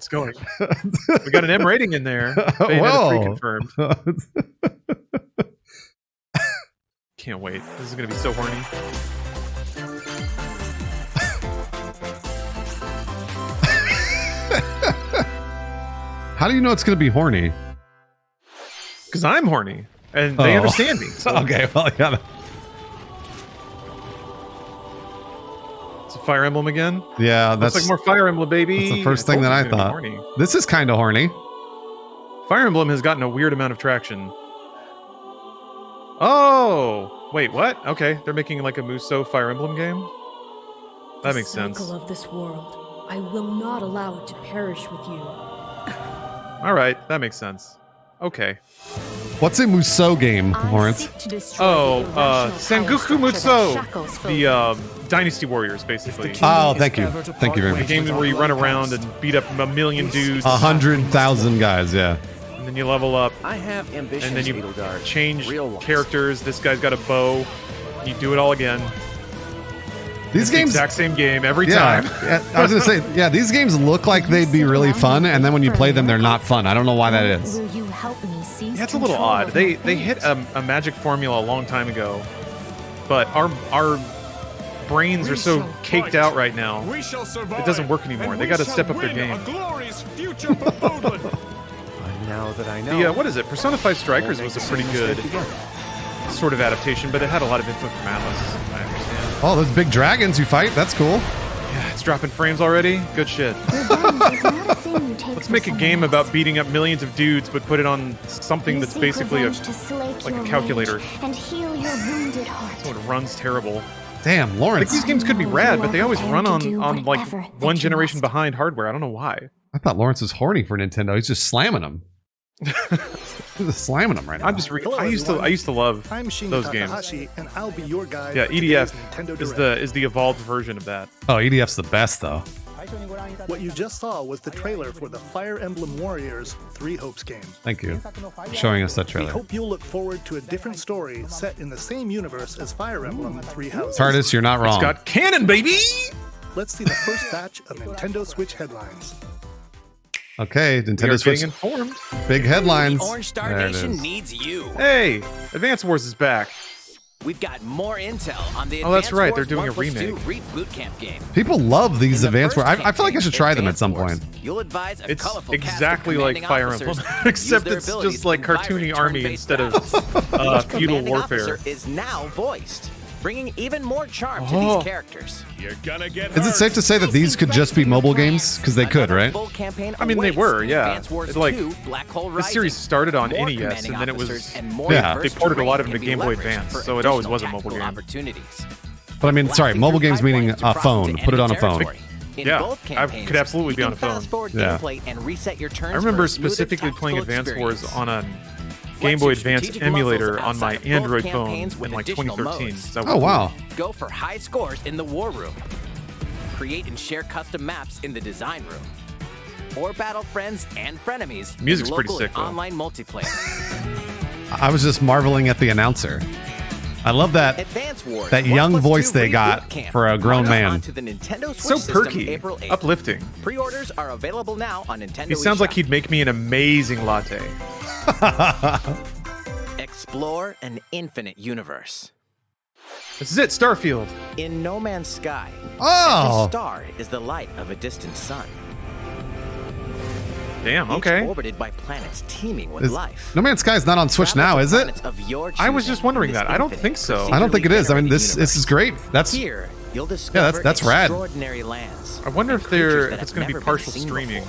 going. Oh, it's going. We got an M rating in there. Bayonetta 3 confirmed. Can't wait. This is going to be so horny. How do you know it's going to be horny? Because I'm horny. And they understand me. So. Okay, well, yeah. It's a Fire Emblem again? Yeah, that's like more Fire Emblem, baby. That's the first thing that I thought. This is kind of horny. Fire Emblem has gotten a weird amount of traction. Oh! Wait, what? Okay, they're making like a Musou Fire Emblem game? That makes sense. The cycle of this world. I will not allow it to perish with you. Alright, that makes sense. Okay. What's a Musou game, Lawrence? Oh, Sengoku Musou! The Dynasty Warriors, basically. Oh, thank you. Thank you very much. The game where you run around and beat up a million dudes. 100,000 guys, yeah. And then you level up. I have ambitions, and then you change characters. This guy's got a bow. You do it all again. These games, the exact same game every time. I was gonna say, yeah, these games look like they'd be really fun, and then when you play them, they're not fun. I don't know why that is. Yeah, it's a little odd. They hit a magic formula a long time ago, but our brains are so caked out right now. It doesn't work anymore. They got to step up their game. Now that I know. What is it? Persona 5 Strikers was a pretty good sort of adaptation, but it had a lot of input from Atlas, I understand. Oh, those big dragons you fight. That's cool. Yeah, it's dropping frames already. Good shit. Let's make a game about beating up millions of dudes, but put it on something that's basically like a calculator. So it runs terrible. Damn, Lawrence. Like, these games could be rad, but they always run on like one generation behind hardware. I don't know why. I thought Lawrence was horny for Nintendo. He's just slamming them. He's just slamming them right now. I'm just I used to love those games. And I'll be your guide. Yeah, EDF is the evolved version of that. Oh, EDF's the best though. What you just saw was the trailer for the Fire Emblem Warriors 3 Hopes game. Thank you for showing us that trailer. We hope you'll look forward to a different story set in the same universe as Fire Emblem 3 Houses. TARDIS, you're not wrong. It's got canon, baby! Let's see the first batch of Nintendo Switch headlines. Okay, Nintendo Switch. Informed. Big headlines. The Orange Star Nation needs you. Hey, Advance Wars is back. We've got more intel on the that's right. Wars They're doing a 1+2 remake. Boot Camp game. People love these Advance Wars. I feel like I should try them at some point. You'll advise a it's colorful exactly cast of like Fire Emblem, except it's just like cartoony army instead of feudal warfare. Is now voiced, bringing even more charm to these characters. You're gonna get Is it safe to say that these could just be mobile games? Because they could, right? I mean, they were, yeah. It's like, the series started on NES, and then it was, they ported a lot of them to Game Boy Advance, so it always was a mobile game. But I mean, sorry, mobile games meaning a phone. Put it on a phone. Yeah, I could absolutely be on a phone. Yeah. I remember specifically playing Advance Wars on a Game Boy Advance emulator on my Android phone in like 2013. Oh, wow. Go for high scores in the War Room. Create and share custom maps in the Design Room. Or battle friends and frenemies Music's in pretty local sick, though. online multiplayer. I was just marveling at the announcer. I love that young voice they got for a grown man. So perky, uplifting. Pre-orders are available now on Nintendo. He sounds like he'd make me an amazing latte. Explore an infinite universe. This is it, Starfield. In No Man's Sky, Oh, every star is the light of a distant sun. Damn, Each okay. orbited by planets teeming with life. No Man's Sky is not on Switch now, is it? I was just wondering that. I don't think so. I don't think it is. I mean, this is great. That's Here, you'll discover that's rad. extraordinary lands. I wonder if it's going to be partial streaming.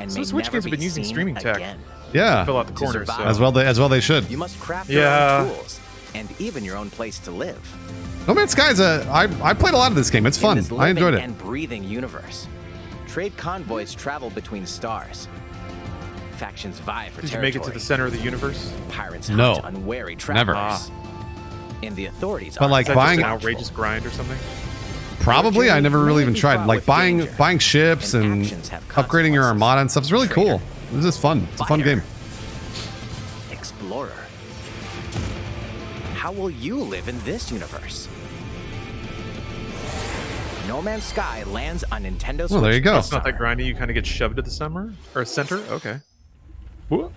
And Some Switch games have been using streaming tech. yeah. Fill out the corners. So. As well they should. You must craft your own tools and even your own place to live. No Man's Sky is I played a lot of this game. It's fun. In this I enjoyed it. and breathing universe, trade convoys travel between stars. Factions vie for Did you territory. make it to the center of the universe? Pirates No. hunt unwary Never. travelers. And the authorities But are like Is that just buying an outrageous grind or something? probably I never really even tried. Like buying ships and upgrading your armada and stuff is really cool. This is fun. It's a fun game. Explorer. How will you live in this universe? No Man's Sky lands on Nintendo Switch. Well, there you go. It's not that grindy. You kind of get shoved to the center. Okay. Whoa.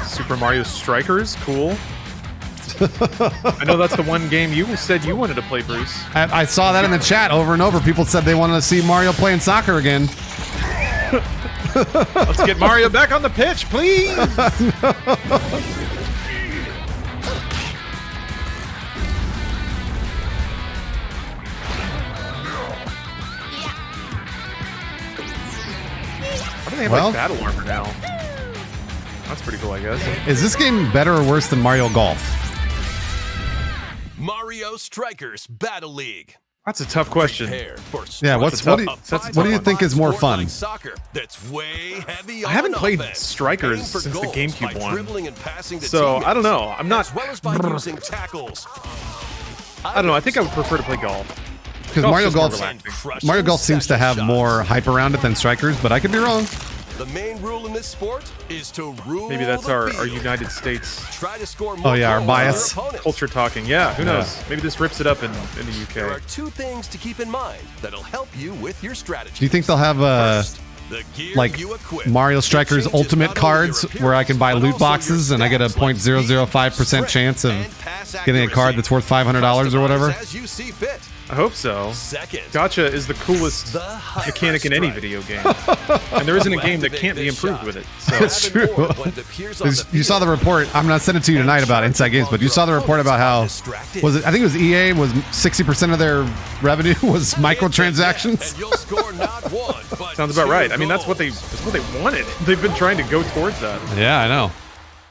Super Mario Strikers, cool. I know that's the one game you said you wanted to play, Bruce. I saw that in the chat over and over. People said they wanted to see Mario playing soccer again. Let's get Mario back on the pitch, please. Why do they have like battle armor now? That's pretty cool, I guess. Is this game better or worse than Mario Golf? Mario Strikers Battle League. That's a tough question. Yeah, what do you think is more fun? Soccer that's way heavy I haven't on played offense. Strikers Aim for since the goals GameCube by one. dribbling and passing to So, I don't know. teammates, I'm not- as well as by using tackles. I don't know. I think I would prefer to play golf. Because Golf's just more Mario Golf seems to have more hype around it than Strikers, but I could be wrong. The main rule in this sport is to rule Maybe that's the our field. United States Try to score more Oh, yeah, our goals bias. than your opponents. culture talking. Yeah, who knows? Maybe this rips it up in the There are UK. two things to keep in mind that'll help you with your strategy. Do you think they'll have First, the gear like you equip. Mario Strikers It changes Ultimate not only your cards where I can buy appearance, loot but also boxes your and I get a stats like 0.005% speed, chance of and pass getting a card accuracy. that's worth $500 or whatever? Customize as you see fit. I hope so. Second, Gotcha is the coolest the hyper mechanic in any strike. video game. And there isn't a game that can't be improved with it. So It's true. More when it appears on the You saw the field. report. I'm not sending it to you tonight about Inside Games, but you saw the report about how was it? I think it was EA was 60% of their revenue was microtransactions. And you'll score not one, but sounds about two right. I mean, that's what they wanted. They've been trying to go towards that. Yeah, I know.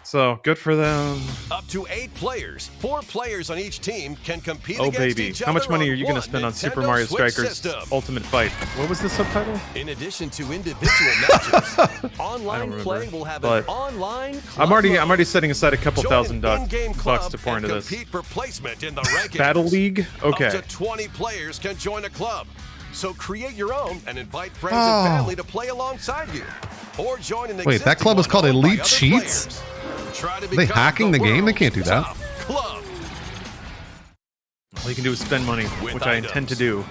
So good for them. Up to 8 players. 4 players on each team can compete Oh against baby, each how much other money on are you going to one spend on Super Nintendo Mario Switch Strikers system. Ultimate Fight? What was the subtitle? In addition to individual matches, online remember, play will have but an online I'm club already mode. setting aside a couple Join thousand an in-game club bucks to pour and into this. compete for placement in the rankings. Battle League? Okay. Up to 20 players can join a club. So create your own and invite friends Oh. and family to play alongside you. Or join an Wait, that club was called existing one Elite owned by other Cheats? players. Try to Are they become hacking the game? They world's can't do that. top Club. All you can do is spend money, With which I intend to do.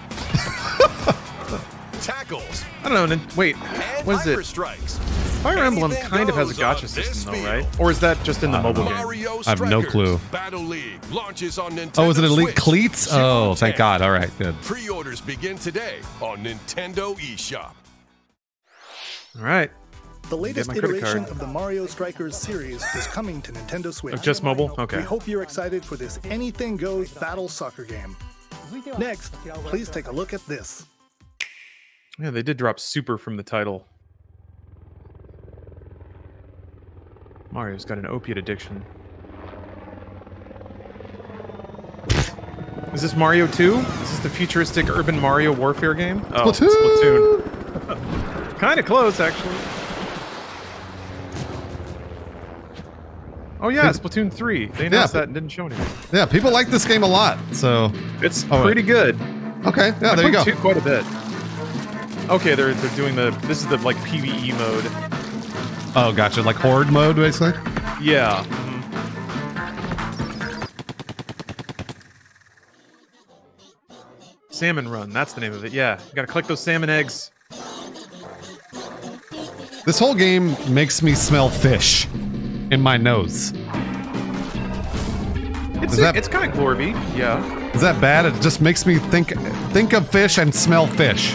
Tackles I don't know. Wait, and what is hyper it? strikes. Fire Emblem Anything kind of has a goes gacha on system, this though, right? field. Or is that just in the mobile game? Mario I have no Strikers clue. Battle League launches on Nintendo Oh, is it Elite Switch Cleats? June Oh, thank 10th. God. All right, good. Pre-orders begin today on Nintendo eShop. All right. The latest my credit iteration card. of the Mario Strikers series is coming to Nintendo Switch. Oh, just mobile? Okay. We hope you're excited for this anything goes battle soccer game. Next, please take a look at this. Yeah, they did drop Super from the title. Mario's got an opiate addiction. Is this Mario 2? Is this the futuristic urban Mario warfare game? Oh, Splatoon. Kind of close, actually. Oh yeah, Splatoon 3. They announced that and didn't show anything. Yeah, people like this game a lot. So It's Oh, wait. pretty good. okay, yeah, I there you go. played 2 quite a bit. Okay, they're doing this is the like PvE mode. Oh, gotcha. Like horde mode, basically. Yeah. Salmon Run, that's the name of it. Yeah, you gotta collect those salmon eggs. This whole game makes me smell fish in my nose. It's that- it's kind of glorby. Yeah. Is that bad? It just makes me think of fish and smell fish.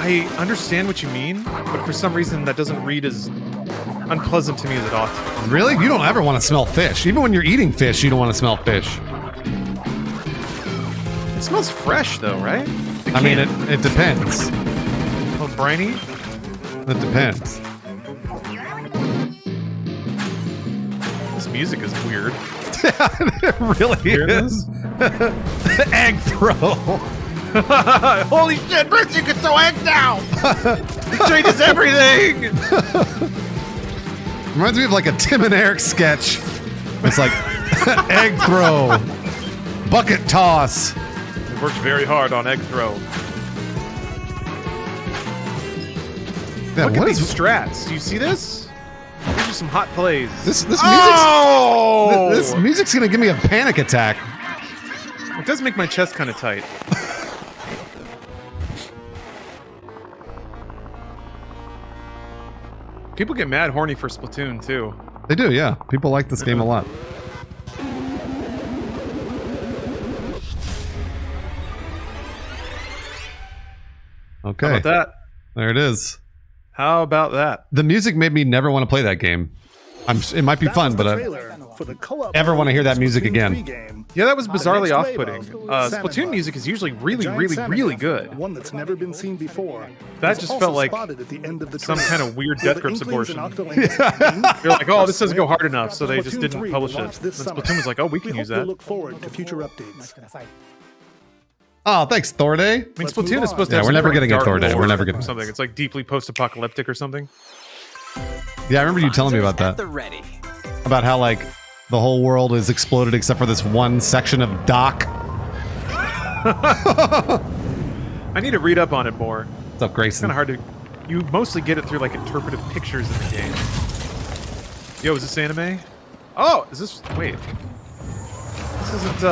I understand what you mean, but for some reason that doesn't read as unpleasant to me as it ought to. Really? You don't ever want to smell fish. Even when you're eating fish, you don't want to smell fish. It smells fresh though, right? I mean, it depends. A little briny. It depends. This music is weird. It really Hear is. Egg throw. Holy shit, Bruce, you can throw eggs now! It changes everything! Reminds me of like a Tim and Eric sketch. It's like egg throw, bucket toss. It worked very hard on egg throw. Yeah, Look what at is these strats. Do you see this? are some hot plays. This Oh! this music's gonna give me a panic attack. It does make my chest kind of tight. People get mad horny for Splatoon too. They do, yeah. People like this game a lot. Okay. How about that? There it is. How about that? The music made me never want to play that game. It might be fun, but I ever want to hear that music again. Yeah, that was bizarrely off-putting. Splatoon music is usually really good. One that's never been seen before. That just felt like some kind of weird Death Grips abortion. They're like, oh, this doesn't go hard enough, so they just didn't publish it. And Splatoon was like, oh, we can use that. Look forward to future updates. Oh, thanks, Thor Day. I mean, Splatoon is supposed to have we're never getting a dark Thor Day. lore We're never or getting something. It's like deeply post-apocalyptic or something. Yeah, I remember you telling me about that. About how, like, the whole world is exploded except for this one section of dock. I need to read up on it more. What's up, Grayson? It's kind of hard to... You mostly get it through, like, interpretive pictures in the game. Yo, is this anime? Oh, is this... Wait. This isn't,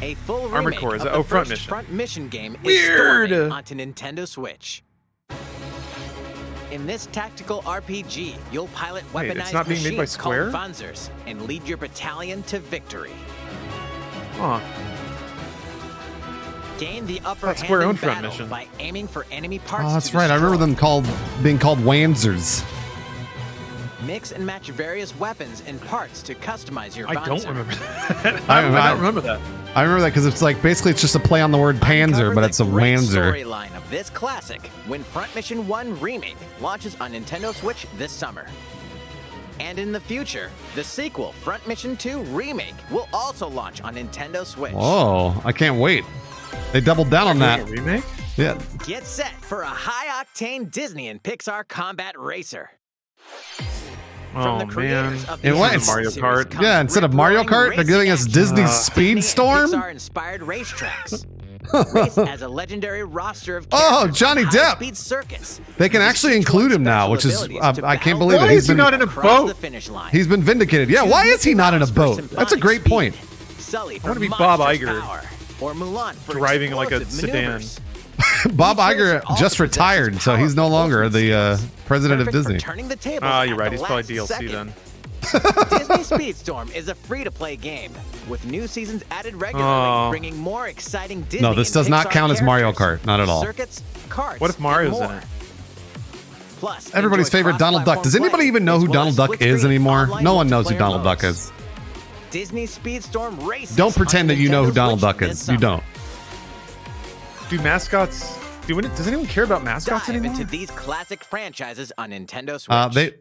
A full Armored remake Core, is of it? the Oh, Front first Mission. Front Mission game Weird! is storming onto Nintendo Switch. In this tactical RPG, you'll pilot Wait, weaponized it's not being made by machines Square? called Panzers and lead your battalion to victory. Huh. Gain the upper That's hand Square in owned Front battle Mission. by aiming for enemy parts. Oh, that's to right. I remember destroy. them being called Wanzers. Mix and match various weapons and parts to customize your I Panzer. don't remember that. I I don't remember that. I remember that because it's like basically it's just a play on the word Panzer, Uncover but the it's a great Wanzer. Storyline of this classic when Front Mission 1 Remake launches on Nintendo Switch this summer. And in the future, the sequel, Front Mission 2 Remake, will also launch on Nintendo Switch. Whoa, I can't wait. They doubled down on that. A remake? Yeah. Get set for a high-octane Disney and Pixar combat racer. Oh, the man. creators of It the was Xenoblade Mario series Kart. comes Yeah, instead of Mario rip-roaring Kart, they're giving us racing Disney action. Speedstorm? Pixar-inspired racetracks. Race as a legendary roster of Oh, characters Johnny on Depp. high-speed circuits. They can With actually each include one's him now, special which is abilities to I can't battle believe it. Why He's is he been not in a across boat? the finish line. he's been vindicated. Yeah, why is he not in a boat? That's a great point. Sully wanna for be Bob monstrous Iger. power, or Mulan for Driving like a explosive sedan. maneuvers. Bob Each racer Iger also just possesses retired, so he's no powerful longer ultimate the skills. president of Perfect for Disney. turning the tables Ah, at you're right. the He's probably last DLC second. then. Disney Speedstorm is a free-to-play game with new seasons added regularly, Oh. bringing more exciting Disney No, this and does not Pixar count as Mario characters, Kart. Not at all. Circuits, carts, What if Mario's and in more. it? Plus, Everybody's enjoy favorite Donald Duck. Does cross-platform anybody play, even know as who well Donald as Duck is split-screen anymore? online No one knows who multiplayer Donald Duck modes. is. Disney Speedstorm races. Don't pretend on that you know who Nintendo Donald Switch Duck this is. You summer. don't. Do mascots... Does anyone care about mascots Dive anymore? into these classic franchises on Nintendo Switch.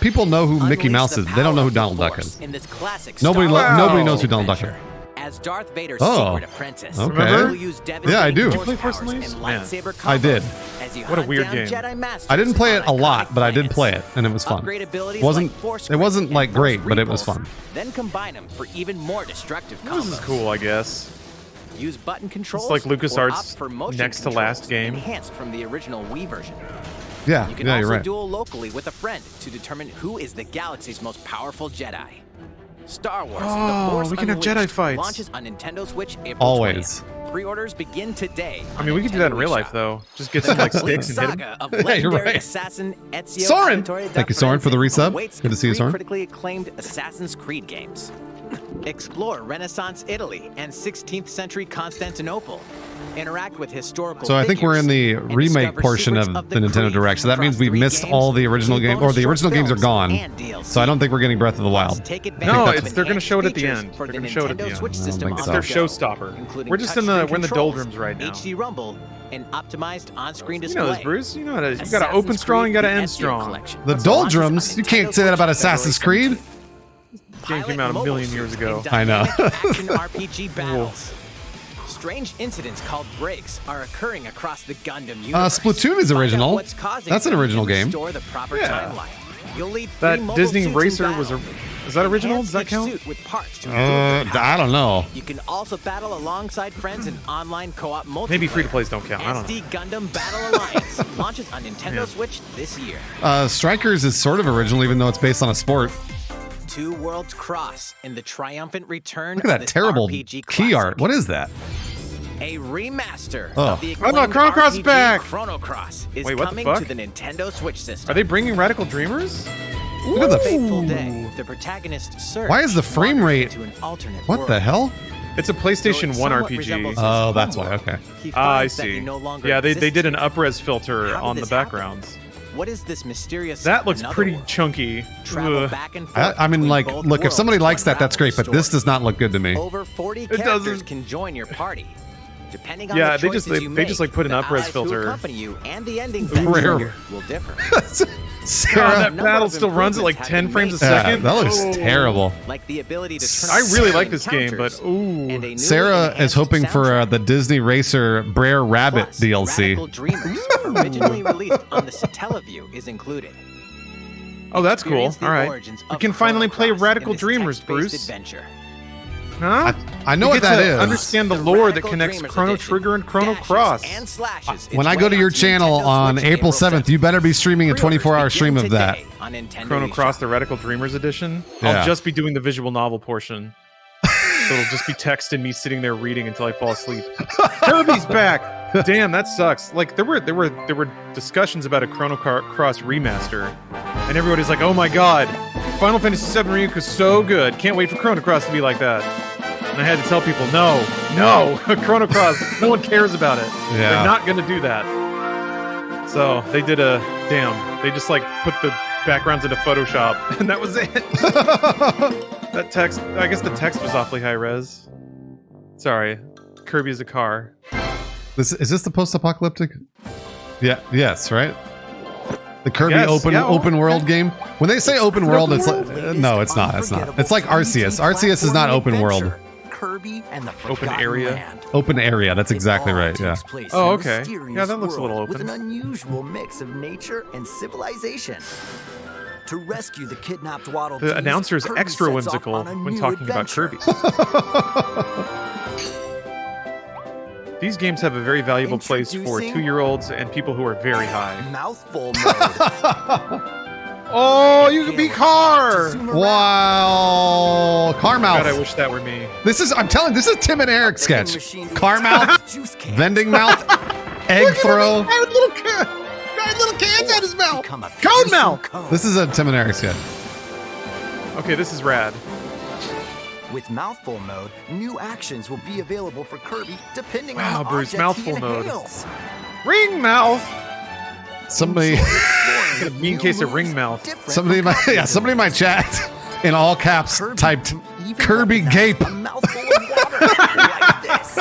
People know who Mickey Unleash Mouse the is. They don't know who power Donald of the Duck Force is. in this classic Nobody Star Wars nobody knows who Donald Duck is. adventure. As Darth Vader's Oh, secret apprentice, okay. you'll use Yeah, I do. devastating Did you play force Force powers Unleashed? and Man. lightsaber I did. combos as you What a hunt weird down game. Jedi masters I didn't play it a on lot, iconic but I did planets. play it, and it was fun. Upgrade abilities Wasn't like force it wasn't grip like and great, force but it was repulse. fun. Then combine them for even more destructive This is combos. cool, I guess. Use button controls. like or LucasArts' opt for motion next to last controls, game. enhanced from the original Wii version. Yeah, You can yeah, also you're right. duel locally with a friend to determine who is the galaxy's most powerful Jedi. Star Wars: Oh, The Force we can have Unleashed Jedi fights. launches on Nintendo Switch April Always. 20th. Pre-orders begin today. I mean, we could do that in Nintendo real life, eShop. though. Just get some, like, The complete sticks and hit 'em. saga of Yeah, you're legendary right. assassin Ezio Soren! Auditore Thank you, Soren, for the Dufresne resub. awaits Good to in see you, 3 Soren. critically acclaimed Assassin's Creed games. Explore Renaissance Italy and 16th century Constantinople. Interact with historical So I think we're in the figures and remake discover portion of secrets the Nintendo Creed Direct. So that across means we've 3 missed games, all the original 2 game, or bonus the short original games are films, gone. and DLC. So I don't think we're getting Breath of the Plus, Wild. take I think advantage No, of that's- they're going to show it at the enhanced end. features for They're the going to show it at the Nintendo end. Switch I don't system think on so. the It's their go, showstopper. including We're just in the touchscreen we're in the controls, doldrums right now. HD rumble, and optimized on-screen You display. know this, Bruce. You know how to. You got to Assassin's open strong. You got to Creed: The end Ezio strong. Collection. The Launches on doldrums? You can't Nintendo say that about Switch Assassin's February Creed. 17th. Game came Pilot out a mobile million years suit ago. in I know. dynamic action RPG battles. Strange incidents called breaks are occurring across the Gundam universe. Splatoon is Find out original. what's causing That's an them original and game. restore the proper Yeah. timeline. You'll lead 3 That mobile Disney suits in Racer battle. was Is that original? Does that Enhance count? each suit with parts to improve your I don't know. You can also battle alongside friends in online co-op multiplayer. Maybe free-to-plays don't count. I don't know. SD Gundam Battle Alliance launches on Nintendo Switch this year. Strikers is sort of original, even though it's based on a sport. Two worlds cross in the triumphant return Look at of that this terrible RPG key art. classic. What is that? A remaster Oh. of the Oh, no, acclaimed Chrono Cross is RPG back! Chrono Cross is Wait, what the coming fuck? to the Nintendo Switch system. Are they bringing Radical Dreamers? Look at the Fateful day, the protagonist Surge Why is the frame wanders rate- into an alternate What world. the hell? It's a PlayStation 1 somewhat RPG. resembles Oh, his that's why. homeworld. Okay. He I finds that see. he no longer Yeah, they exists did an anymore. upres filter How on did the this happen? backgrounds. What is this mysterious? That looks another pretty world? chunky. Travel Ugh. back and forth I mean, between like, both look, if somebody worlds likes to that, that's unravel great, but the this story. does not look good to me. Over 40 It characters doesn't. can join your party. Depending on Yeah, the they just- choices you they just, like, make, put an the upres allies who filter. accompany you and the endings Rare. that will differ. Sarah, that battle still runs at like 10 frames a second. that looks Oh. terrible. Like the ability to turn I really like on this game, but encounters ooh. and a newly Sarah is enhanced hoping for soundtrack. the Disney Racer Brer Rabbit Plus, DLC. Radical Dreamers, originally released on the Satellaview, is included. Oh, that's cool. Experience the All right. origins We of can finally Chrono play Cross Radical in this Dreamers, text-based Bruce. Adventure. Huh? I know You what get that to is. understand the The lore that Radical connects Dreamers Chrono Edition Trigger and Chrono dashes Cross. and slashes When its I go way to your onto channel Nintendo on Switch April April 7th, you better be streaming a Pre-orders 24-hour stream begin of that. today on Nintendo Chrono Cross, eShop. the Radical Dreamers edition. Yeah. I'll just be doing the visual novel portion. So it'll just be text and me sitting there reading until I fall asleep. Kirby's back. Damn, that sucks. Like there were discussions about a Chrono Cross remaster, and everybody's like, "Oh my god, Final Fantasy VII Remake is so good. Can't wait for Chrono Cross to be like that." And I had to tell people, no, Chrono Cross, no one cares about it. Yeah. They're not gonna do that. So they did they just like put the backgrounds into Photoshop, and that was it. That text, I guess the text was awfully high res. Sorry, Kirby is a car. Is this the post-apocalyptic? Yeah. Yes. Right. The Kirby Yes, open world game. When they say open world, it's like Latest no, it's not. It's not. unforgettable It's like Arceus. Arceus is not open world. adventure. Kirby and the Open Forgotten area. Land. Open area. That's It exactly all right. Yeah. takes place Oh, in a okay. mysterious Yeah, that looks a little world open. With an unusual mix of nature and civilization. To rescue the kidnapped Waddle The Dees, announcer is Kirby extra sets off whimsical on a when new talking about adventure. Kirby. These games have a very valuable place for Introducing- 2-year-olds and people who are very high. Mouthful mode. Oh, you can be Car! Zoom around. Wow. God, I Carmouth. wish that were me. I'm telling you, this is Tim and Eric Vending sketch. machine Carmouth, juice cans. vending mouth, egg throw. Little cans out his mouth. Become a Cone fearsome mouth. cone. This is a Tim and Eric sketch. Okay, this is rad. With mouthful mode, new actions will be available for Kirby depending Wow, on the Bruce, object mouthful he mode. inhales. Ring mouth. Somebody, Exploring A mean new case of moves ring mouth. different somebody in from my Kirby somebody in my chat in all caps Kirby typed can even Kirby recognize gape. a mouthful of water like this.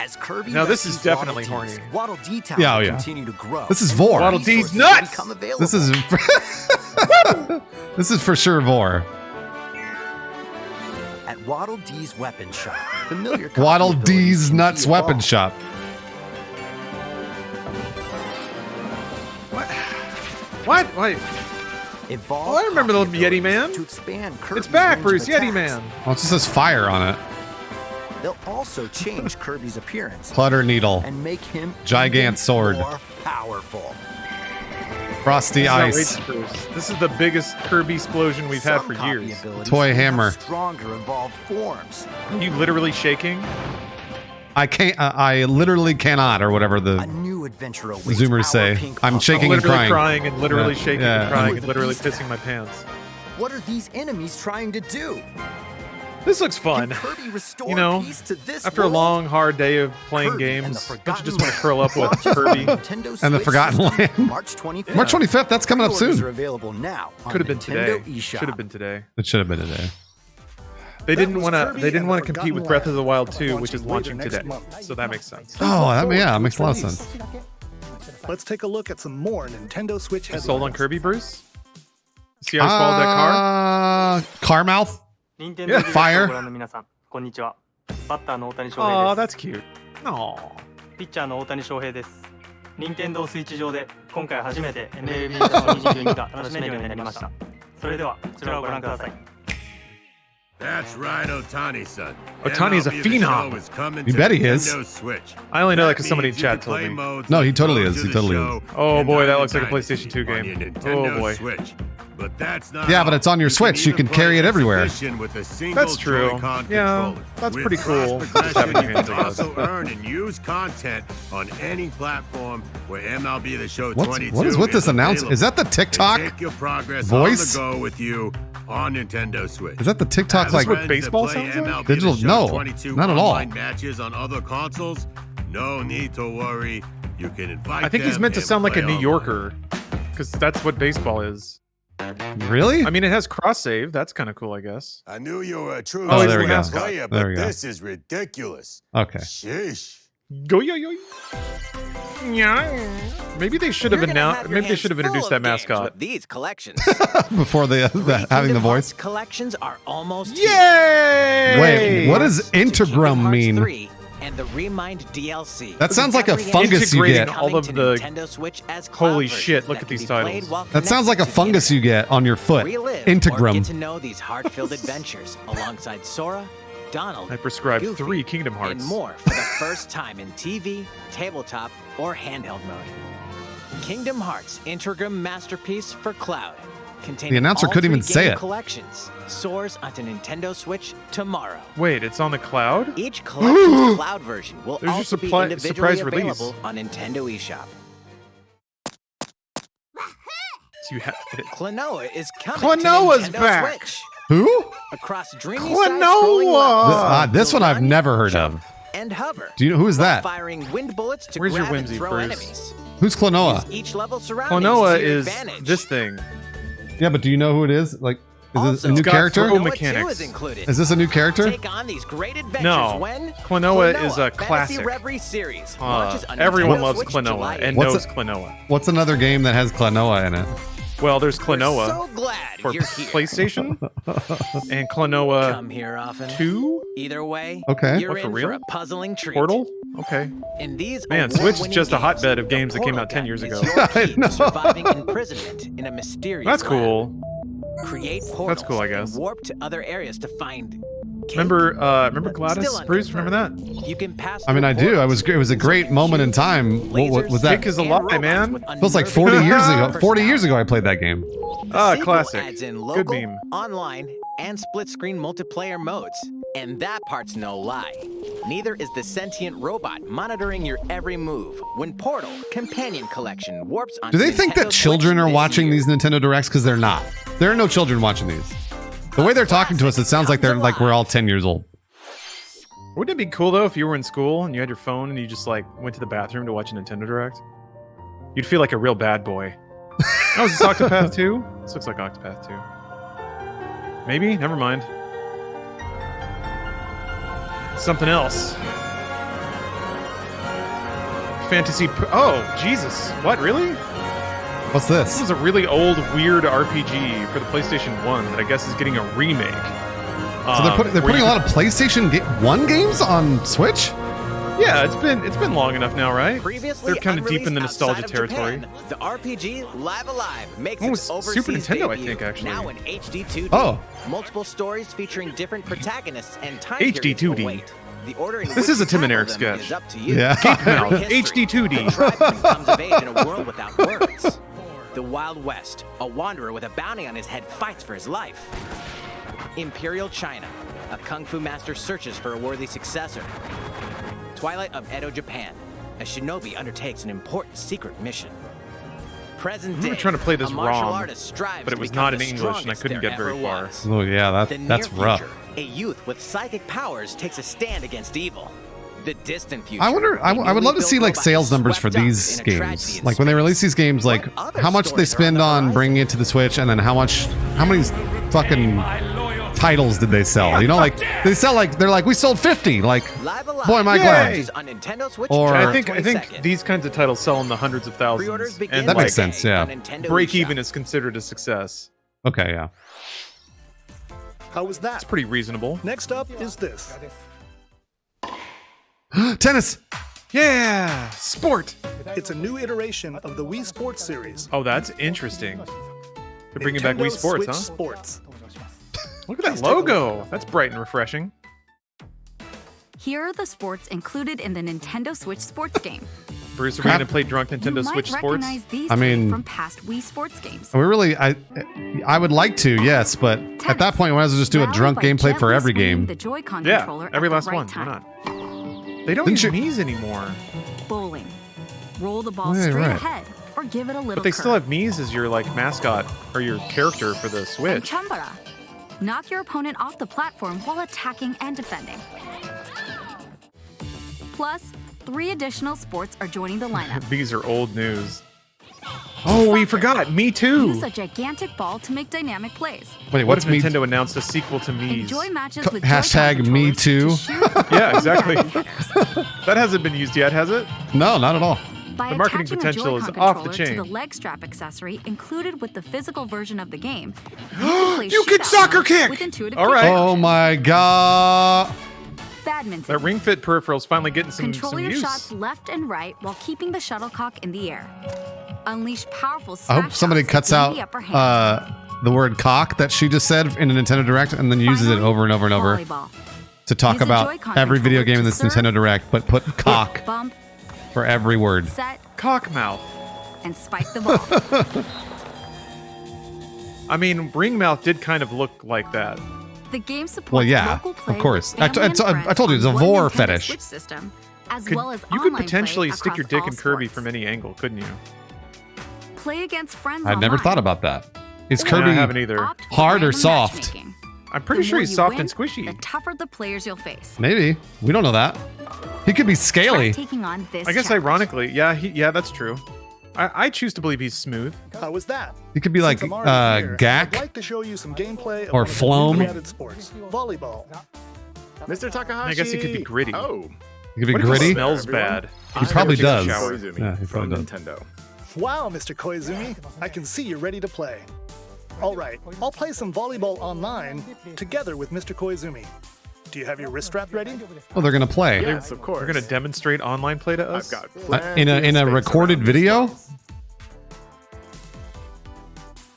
As Kirby Now, this is rescues definitely Waddle Dees, horny. Waddle Dee Town Yeah, oh, will yeah. continue to grow. This is and Vor. Waddle Dee's resources will nuts! become available. This is this is for sure Vor. At Waddle Dee's weapon shop. Familiar Waddle copy D's abilities can Nuts be Weapon evolved. Shop. What? Wait. Evolve Oh, I remember the copy Yeti abilities Man. To expand It's Kirby's back, range of Bruce. Yeti attacks. Man. Oh, it just says fire on it. They'll also change Kirby's appearance Clutter needle. and make him Gigant even sword. more powerful. Frosty This is ice. outrageous, Bruce. This is the biggest Kirby explosion we've had Some for copy years. abilities Toy will have hammer. Stronger evolved forms. Are you literally shaking? I can't. I literally cannot, or whatever A the new adventure awaits Zoomers our say. Pink I'm Puff. shaking and literally crying. and literally Yeah, shaking yeah. and crying Ooh, and the literally beast pissing my pants. What are these enemies trying to do? This looks fun. Can Kirby restore You know, peace to this after a world? long, hard day of playing Kirby and the games, don't you Forgotten just want to Land curl up with launches on Kirby? Nintendo And the Switch Forgotten system Land. March 25th. March 25th. That's coming up Pre-orders soon. are available now on Could have been Nintendo today. eShop. Should have been today. It should have been today. They That didn't was want to. Kirby They didn't and want the to compete with Forgotten Breath of the Wild Land 2, which is launching launching later today. next month. So that makes sense. Oh, that makes a lot of Release. sense. Let's take a look at some more Nintendo Switch You headlines. sold on Kirby, Bruce? See how I swallowed that car? Car mouth. Yeah. Fire. ご覧の皆さん、こんにちは。バッターの大谷翔 Oh, 平です that's cute. Aw. ピッチャーの大谷翔平です。任天堂スイッチ上で今回初めて MLB 2022が楽しめるようになりました。それではこちらをご覧ください。 That's right, Otani-san. Otani's a MLB The Show phenom. is coming You to bet he is. Nintendo Switch. I only know that That because somebody in means you chat can told play me. modes No, he like totally Road is. to He the totally Show is. Oh, and boy, that looks like a Dynasty PlayStation 2 on game. your Oh, Nintendo boy. Switch. But that's not Yeah, but all. it's on your Switch. You even can carry play it everywhere. Exhibition with a single That's true. Joy-Con Yeah, controller. that's With pretty cool. cross Just having progression, your you hands, I can guess. also earn and use content on any platform where MLB The Show 22 What is with this announcement? Is that the And TikTok? take your progress voice? on the go with you on Nintendo Switch. Is that the TikTok As like what friends baseball that play sounds like? MLB The Digital? Show No, 22 not at all. online matches on other consoles? No need to worry. You can invite I think he's them meant to and sound like a play New online. Yorker, because that's what baseball is. Really? I mean, it has cross save. That's kind of cool, I guess. I knew you were a true Oh, there we go. player, There but we go. this is ridiculous. Okay. Sheesh. Go yo yo. Yeah. Maybe they should have You're gonna announced. have your Maybe they should have hands introduced full that of games mascot. with these collections. Before the having the Kingdom voice. Hearts collections are almost Yay! Wait, what does to Kingdom Integrum Hearts mean? 3 and the Remind DLC. That sounds like a Every fungus you Integrating get. all of coming to the- Nintendo Switch as cloud Holy versions shit, look that at can these be played titles. while That sounds like a connected to the fungus you internet. get on your foot. Relive or get Integrum. to know these heart-filled adventures alongside Sora, Donald, I prescribed Goofy, 3 Kingdom Hearts. and more for the first time in TV, tabletop, or handheld mode. Kingdom Hearts Integrum Masterpiece for Cloud. Containing The announcer all couldn't even 3 say game it. Collections soars onto Nintendo Switch tomorrow. Wait, it's on the cloud? Each collection's cloud version will There's your also be supply- individually surprise release. available on Nintendo eShop. So you have. Klonoa is coming Klonoa's to Nintendo back. Switch. Who? Across dreamy Klonoa! side-scrolling levels, This you'll one I've run, never heard jump, of. and hover. Do you know who is while that? Firing wind bullets to Where's your grab and whimsy, throw Bruce? enemies. Who's Klonoa? Use each level surroundings Klonoa to your is advantage. this thing. Yeah, but do you know who it is? Like, is this Also, a new got character? throw Klonoa 2 mechanics. is included. Is this a new character? Take on these great adventures No. when Klonoa is a Fantasy classic. Reverie series launches on Everyone Nintendo loves Switch Klonoa July and 8th. What's knows a- Klonoa. What's another game that has Klonoa in it? Well, there's We're Klonoa so glad for you're here. PlayStation and Klonoa Come here often. 2 Either way, Okay. you're What, for in real? for a puzzling treat. Portal. Okay. In these Man, Switch is award-winning just a games, hotbed of games the that came out Portal 10 years Gun ago. is your I key know. to surviving imprisonment in a mysterious That's lab. cool. Create portals That's cool, I guess. and warp to other areas to find. cake. Remember Gladys? Still Bruce, remember that? You can pass. I mean, through I do. portals, It was a great moment in time. What was that? Cake is a and lie, robots man. with Feels like unnerving 40 years ago. 40 personality. years ago, I played that game. Ah, The sequel classic. adds in Good local, meme. online, and split-screen multiplayer modes. And that part's no lie. Neither is the sentient robot monitoring your every move when Portal Companion Collection warps on. Do they think that children are watching these Nintendo Directs? Because they're not. There are no children watching these. The way they're talking to us, it sounds like they're like we're all 10 years old. Wouldn't it be cool though if you were in school and you had your phone and you just like went to the bathroom to watch a Nintendo Direct? You'd feel like a real bad boy. Oh, is this Octopath 2? This looks like Octopath 2. Maybe? Never mind. Something else. Oh, Jesus. What, really? What's This this? was a really old, weird RPG for the PlayStation 1 that I guess is getting a remake. So they're putting a lot of PlayStation 1 games on Switch? Yeah, it's been long enough now, right? Previously They're kind of deep in the unreleased nostalgia outside of territory. Japan, the RPG Live Alive makes Oh, its Super overseas Nintendo, I debut, think, actually. now in HD 2D. Oh. Multiple stories featuring different protagonists and time HD periods 2D. await. The order in This which is a you Tim and tackle Eric them sketch. is up to you. Yeah. Mouth, History. HD2D. The tribesman comes of age in a world without words. The Wild West, a wanderer with a bounty on his head fights for his life. Imperial China, a kung fu master searches for a worthy successor. Twilight of Edo, Japan, a shinobi undertakes an important secret mission. Present remember day, trying to play this a martial ROM, artist strives but it to was become not in the English and I strongest couldn't there get very ever far. was. Oh, yeah, The that's near rough. future, a youth with psychic powers takes a stand against evil. The distant future. I wonder, I would love to see like sales numbers for these games. Like when they release these games, like how much they spend on bringing it to the Switch and then how many fucking titles did they sell? You know, like they sell like, they're like, we sold 50. Like, boy, am I glad. On Nintendo Switch Or- July I think 22nd. these kinds of titles sell in the hundreds of Pre-orders thousands. begin And That like, makes sense, yeah. on Nintendo break eShop. even is considered a success. Okay, yeah. How was that? It's pretty reasonable. Next up is this. Tennis. Yeah, sport. It's a new iteration of the Wii Sports series. Oh, that's interesting. They're bringing back Wii Sports, Switch huh? Sports. Look at that logo. That's bright and refreshing. Here are the sports included in the Nintendo Switch sports game. Bruce, are we gonna play drunk Nintendo Switch Sports? These I mean, from past Wii Sports games. We really, I would like to, yes, but at that point, we might as well just do a drunk gameplay for every game. Yeah, every last one. Why not? They don't use Mii's anymore. Bowling. Roll the ball Yeah, straight right. ahead or give it a little But they still curve. have Mii's as your like mascot or your character for the And Switch. Chambara. Knock your opponent off the platform while attacking and defending. Plus, 3 additional sports are joining the lineup. These are old news. Oh, we forgot. Me Too. Use a gigantic ball to make dynamic plays. Wait, What what's if Me? Nintendo announced a sequel to Mii's? Enjoy matches with Hashtag Joy-Con Me controllers Too. to shoot Yeah, exactly. and hitters. That hasn't been used yet, has it? No, not at all. By The marketing attaching potential a is Joy-Con off the controller chain. to the leg strap accessory included with the physical version of the game, you can play You can shootout soccer modes kick! with intuitive All right. kick Oh options. my god. Badminton. That Ring Fit peripheral's finally getting some Control your use. shots left and right while keeping the shuttlecock in the air. Unleash powerful I smash hope somebody shots cuts in out the upper hand. the word cock that she just said in a Nintendo Direct and then uses it Finally, over and over and over volleyball. to talk Use a about Joy-Con every video game in this controller to Nintendo Direct, but put cock Bump, for every word. set, Cockmouth. and spike the ball. I mean, Ringmouth did kind of look like that. The game supports Well, yeah, local play of course. with family and I told you, it's a friends on vor one Nintendo fetish. Switch system, as Could, well as you could online potentially play stick your across dick all in Kirby sports. from any angle, couldn't you? Play against friends I've never online. thought about that. Is Yeah, Kirby I haven't either. Opt for hard or random soft? matchmaking. I'm pretty The sure more he's you soft win, and squishy. The tougher the players you'll face. Maybe. We don't know that. He could be Try scaly. taking on this I guess challenge. ironically, yeah, that's true. I choose to believe he's smooth. How was that? He could be like Since I'm already here, Gak. I'd like to show you some gameplay of Or one of the Floam. newly added sports, volleyball. Mr. Takahashi. I guess he could be gritty. Oh, He could be What if he gritty. smells bad? He probably does. Shower. Yeah, he from probably does. Nintendo. Wow, Mr. Koizumi, I can see you're ready to play. All right, I'll play some volleyball online together with Mr. Koizumi. Do you have your wrist strap ready? Oh, they're gonna play Yes, of course. We're gonna demonstrate online play to us. I've got in a recorded video.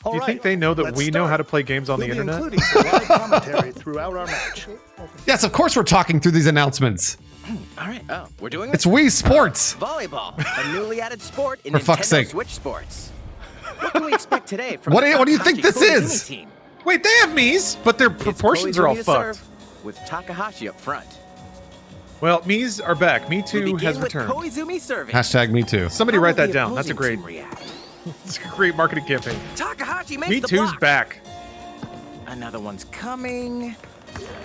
All Do you right, think they know that let's we know start. how to play games on We'll the be internet? including some live commentary throughout our match. Yes, of course we're talking through these announcements. All right. Oh, we're doing It's this? Wii Sports. Volleyball, a newly added sport in For Nintendo fuck's sake. Switch Sports. What can we expect today from What the do you think Takahashi this Koizumi is? Team? Wait, they have Mii's, but their It's proportions are all Koizumi to fucked. serve, with Takahashi up front. Well, Mii's are back. Me We Too begin has with returned. Koizumi serving. Hashtag me too. Somebody How write will that the down. That's a opposing great, team react? it's a great marketing campaign. Takahashi makes Me the Too's block. back. Another one's coming.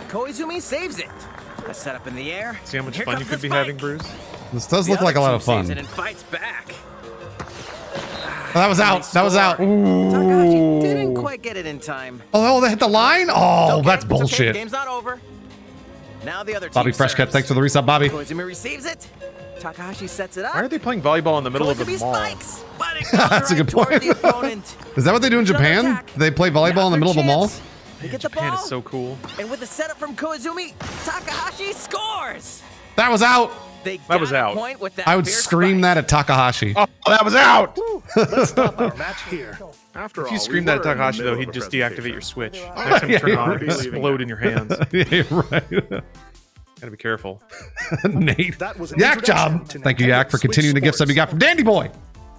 Koizumi saves it. A setup in the air. See how much Here fun you comes could the be having, spike. Bruce? This does The look like a other lot team of saves it fun. and fights back. That was out. That was out. Takahashi didn't quite get it in time. Oh, they hit the line? Oh, Okay, that's it's okay, bullshit. Game's not over. Now the other team Bobby Freshcut, serves. thanks for the resub, Bobby. Koizumi receives it. Takahashi sets it up. Why are they playing volleyball in the middle of the Koizumi mall? spikes, but it That's a goes good right toward point. the opponent. Is that what they do in Another Japan? attack. They play volleyball in the middle of a mall? Chance. They get the Japan ball, is so cool. and with the setup from Koizumi, Takahashi scores. That was out. They That was got a out. point with that I would fierce scream spike. that at Takahashi. Oh, that was out! Let's stop our match here. After If all, you scream we that were at in the Takahashi, middle though, of he'd a just deactivate your presentation. Switch. Next time you turn it on, it'll Yeah. explode in your hands. Yeah, right. Gotta be careful. Nate. That was an Yak introduction job. to Thank you, Nintendo Yak, for Switch continuing the gifts that we got from Dandy Boy.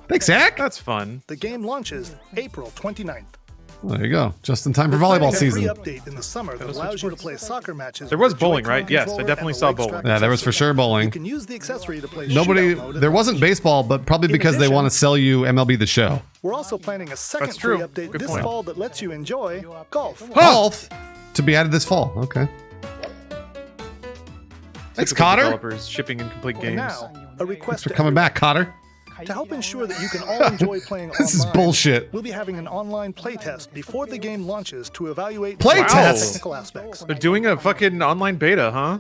Thanks, Yak. That's fun. The game launches April 29th. There you go. Just in time for volleyball Planning a free season. update in the summer that allows you to play soccer matches. There was with the bowling, Joy-Con right? Yes, I controller definitely and the saw leg bowling. strap Yeah, there was for accessory. sure bowling. You can use the accessory to play Nobody, shootout mode in there the wasn't match. baseball, but probably In because they addition- want to sell you MLB The Show. We're also planning a second That's true. free update Good this point. fall that lets you enjoy golf. Golf to be added this fall. Okay. Thanks, Typical Cotter. Developers shipping incomplete And games. now, a request For to coming back, Cotter. To help ensure that you can all enjoy playing online, This is bullshit. We'll be having an online playtest before the game launches to evaluate Playtest? technical aspects. They're doing a fucking online beta, huh?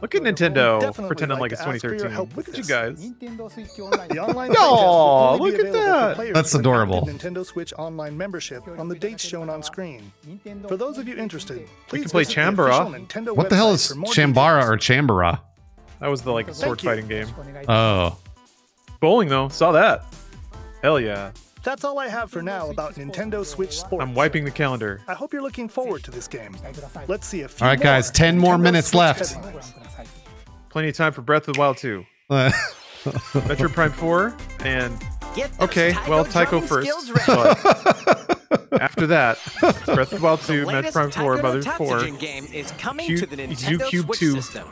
Look at Nintendo Definitely pretending like like it's to ask for your 2013. help Look with at you this. guys. The online Aw, playtest will only look be at available that. for players That's with an adorable. active Nintendo Switch Online membership on the dates shown on screen. For those of you interested, please can play visit the Chambara. official Nintendo What the hell website is for more Chambara details. or Chambara? That was the like sword you. fighting game. Oh. Bowling though, saw that. Hell yeah. That's all I have for now about Nintendo Switch Sports. I'm wiping the calendar. I hope you're looking forward to this game. Let's see a few All right, guys, 10 more minutes Switch left. headlines. Plenty of time for Breath of the Wild 2. Metroid Prime 4, and okay, well, Taiko first. But after that, Breath of the Wild 2, Metroid Prime 4, Mother 4, game is coming to the Zoo Nintendo Cube Switch 2. system.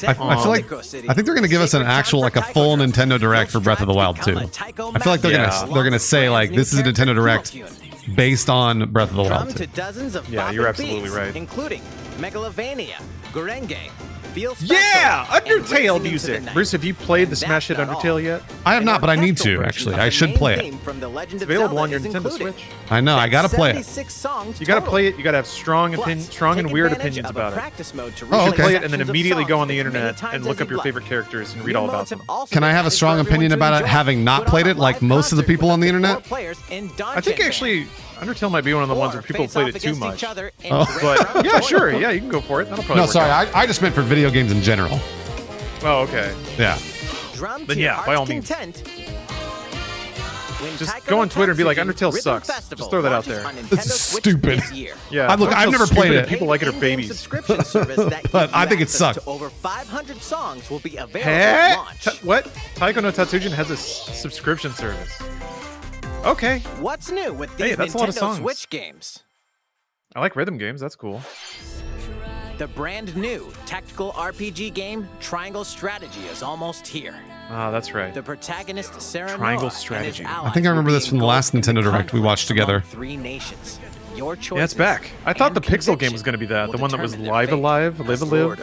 I feel like I think they're gonna give us an actual like a full Nintendo Direct for Breath of the Wild 2. I feel like they're gonna say like this is a Nintendo Direct based on Breath of the Wild 2. To dozens of Yeah, you're absolutely right. Including Megalovania, Gurenge, Yeah, Undertale music. Bruce, have you played the smash hit Undertale yet? I have not, but I need to actually. I should play it. It's available on your Nintendo Switch. I know. I gotta play it. You gotta play it. You gotta have strong and weird opinions about it. Oh, okay. Play it and then immediately go on the internet and look up your favorite characters and read all about them. Can I have a strong opinion about it having not played it like most of the people on the internet? I think actually Undertale might be one of the ones where people played it too much. Oh. But yeah, sure, yeah, you can go for it. That'll probably No, work sorry. out. I just meant for video games in general. Oh, okay. Yeah. Then yeah, by all means. Just go on Twitter and be like, Undertale sucks. Just throw that out there. It's stupid. Yeah. Look, I've never played it. People like it are babies. But I think it sucks. Over 500 songs will be available Hey? at launch. What? Taiko no Tatsujin has a subscription service. Okay. What's new with these That's a lot of Nintendo songs. Switch games? I like rhythm games. That's cool. The brand new tactical RPG game Triangle Strategy is almost here. Ah, that's right. The protagonist Sarah Triangle Noah Strategy. And his I think I remember this from the last Nintendo Direct we watched together. 3 nations. Your choices. Yeah, it's back. I thought the Pixel game was going to be that. The one that was Live Alive, Live Alive.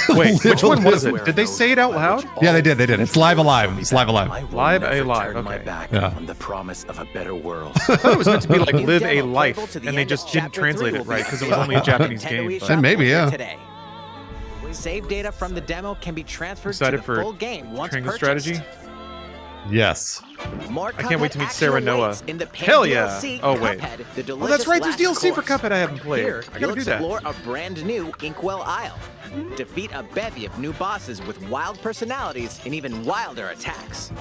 Wait, which one was it? Did they say it out loud? Yeah, they did. They did. It's Live Alive. It's Live Alive. Live Alive. Okay. Yeah. On the promise of a better world. I thought it was meant to be like Live a Life, and they just didn't translate it right because it was only a Japanese game. And maybe, yeah. Today. Save data from the demo can be transferred Excited to the for full game once Triangle purchased. Strategy? Yes. More I can't wait to meet Cuphead Sarah action Noah. awaits in the paid Hell yeah. DLC, Oh, wait. Cuphead, the Oh, that's right. There's delicious DLC last for course. Cuphead I haven't played. Here, I you'll gotta do that. explore a brand new Inkwell Isle. Defeat a bevy of new bosses with wild personalities and even wilder attacks.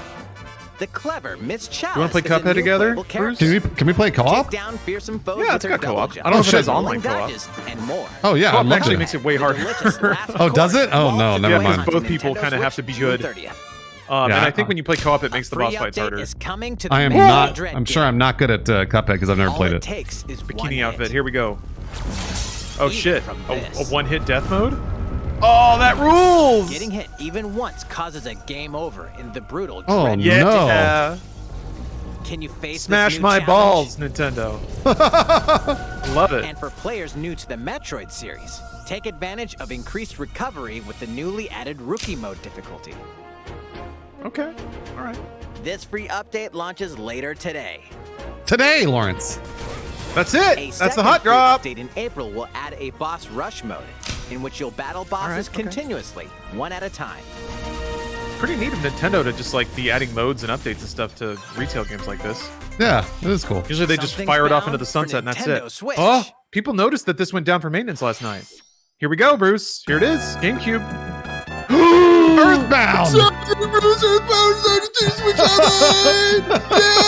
The clever Miss Chalice. You wanna play is a Cuphead new together, playable Bruce? character. Can we play co-op? Take down fearsome foes Yeah, with it's her got co-op. double I jump. don't know if it has Rolling online co-op. dodges and more. Oh yeah, I'd Co-op love actually to. makes it way harder. Oh, does it? Oh no, never Yeah, mind. because both people kind of have to be good. And I think when you play co-op, it makes the boss fights harder. Is coming to the I am Metroid not. Dread I'm sure game. I'm not good at Cuphead because I've never All played it it. takes is one Bikini hit. outfit. Here we go. Oh Even shit! from A this. one-hit death mode. Oh, that rules! Getting hit even once causes a game over in the brutal Oh Dread. no! Yeah. Can you face Smash this new my challenge? balls, Nintendo. Love it. And for players new to the Metroid series, take advantage of increased recovery with the newly added Rookie Mode difficulty. Okay. All right. This free update launches later today. Today, Lawrence. That's A it. That's the second hot free drop. update in April will add a boss rush mode, in which you'll battle bosses okay. continuously, one at a time. Pretty neat of Nintendo to just like be adding modes and updates and stuff to retail games like this. Yeah, it is cool. Usually they just Something's fire it off bound into the sunset and for that's Nintendo it. Switch. Oh, people noticed that this went down for maintenance last night. Here we go, Bruce. Here it is. GameCube. Earthbound.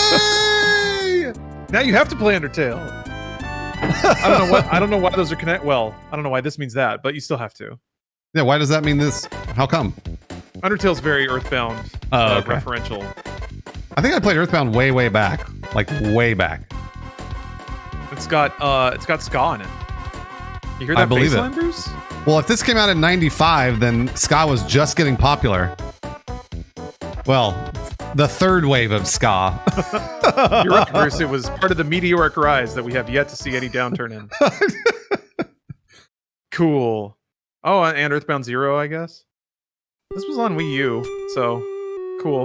Yay! Now you have to play Undertale. I don't know why those are connected. Well, I don't know why this means that, but you still have to. Yeah, why does that mean this? How come? Undertale's very Earthbound Okay. referential. I think I played Earthbound way back, like way back. It's got ska in it. You hear that I believe bass line, it. Bruce? Well, if this came out in '95, then ska was just getting popular. Well, the third wave of ska. You're right, Bruce. It was part of the meteoric rise that we have yet to see any downturn in. Cool. Oh, and Earthbound Zero, I guess. This was on Wii U, so cool.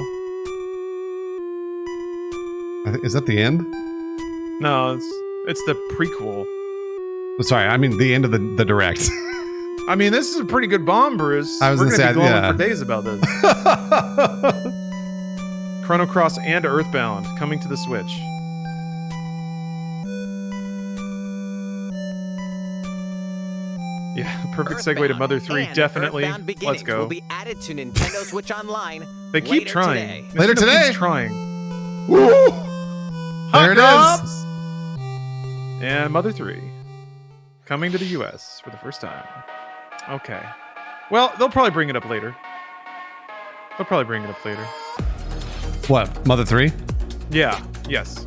Is that the end? No, it's the prequel. Sorry, I mean the end of the direct. I mean, this is a pretty good bomb, Bruce. I was We're gonna gonna be say, glowing yeah. for days about this. Chrono Cross and Earthbound coming to the Switch. Yeah, perfect segue to Mother 3, and definitely. Earthbound Let's Beginnings go. will be added to Nintendo Switch Online They keep later trying. today. Later Nintendo today? keeps trying. There it is. And Mother 3. Coming to the US for the first time. Okay. Well, they'll probably bring it up later. What? Mother 3? Yeah. Yes.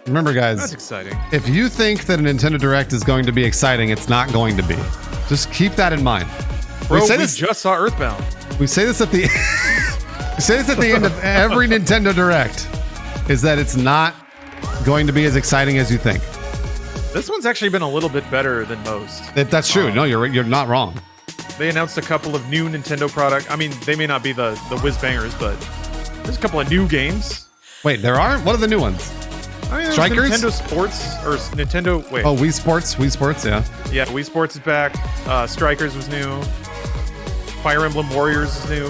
Remember, guys. That's exciting. If you think that a Nintendo Direct is going to be exciting, it's not going to be. Just keep that in mind. Bro, we just saw Earthbound. We say this at the we say this at the end of every Nintendo Direct, is that it's not going to be as exciting as you think. This one's actually been a little bit better than most. That's true. No, you're not wrong. They announced a couple of new Nintendo products. I mean, they may not be the whiz bangers, but there's a couple of new games. Wait, there are? What are the new ones? I mean, Strikers? Nintendo Sports or Nintendo. Wait. Oh, Wii Sports. Wii Sports, yeah. Yeah, Wii Sports is back. Strikers was new. Fire Emblem Warriors is new.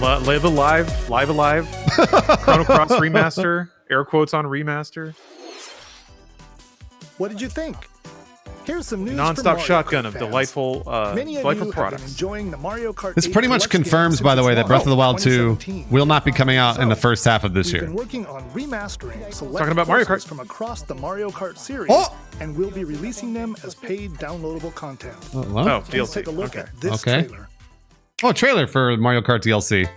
Live Alive. Chrono Cross remaster. Air quotes on remaster. What did you think? Here's some news. Non-stop shotgun of delightful delightful products. Enjoying the Mario Kart This pretty much confirms, by the way, that Breath of the Wild 2 will not be coming out in the first half of this year. We've been working on remastering select Talking about Mario Kart from across the Mario Kart series, and we'll be releasing them as paid downloadable content. Oh, Let's DLC. take a look Okay. at this trailer. Oh, trailer for Mario Kart DLC.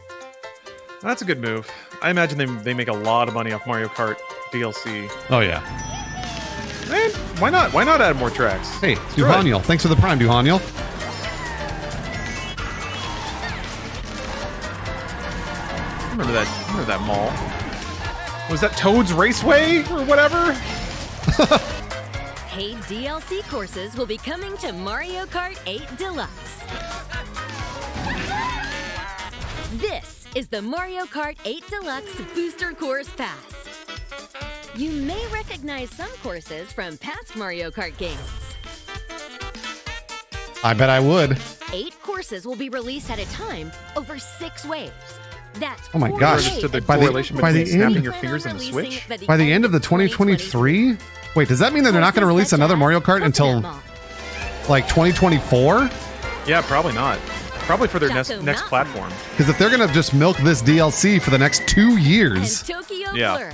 That's a good move. I imagine they make a lot of money off Mario Kart DLC. Oh, yeah. Man, why not? Why not add more tracks? Hey, Duhaniel. Thanks for the Prime, Duhaniel. Remember that mall? Was that Toad's Raceway or whatever? Paid DLC courses will be coming to Mario Kart 8 Deluxe. This is the Mario Kart 8 Deluxe Booster Course Pass. You may recognize some courses from past Mario Kart games. I bet I would. 8 courses will be released at a time over 6 waves. That's Oh my gosh. By the snapping your fingers on the Switch? By the end of the 2023? Wait, does that mean that they're not going to release another Mario Kart until like 2024? Yeah, probably not. Probably for their next platform. Because if they're going to just milk this DLC for the next 2 years, yeah,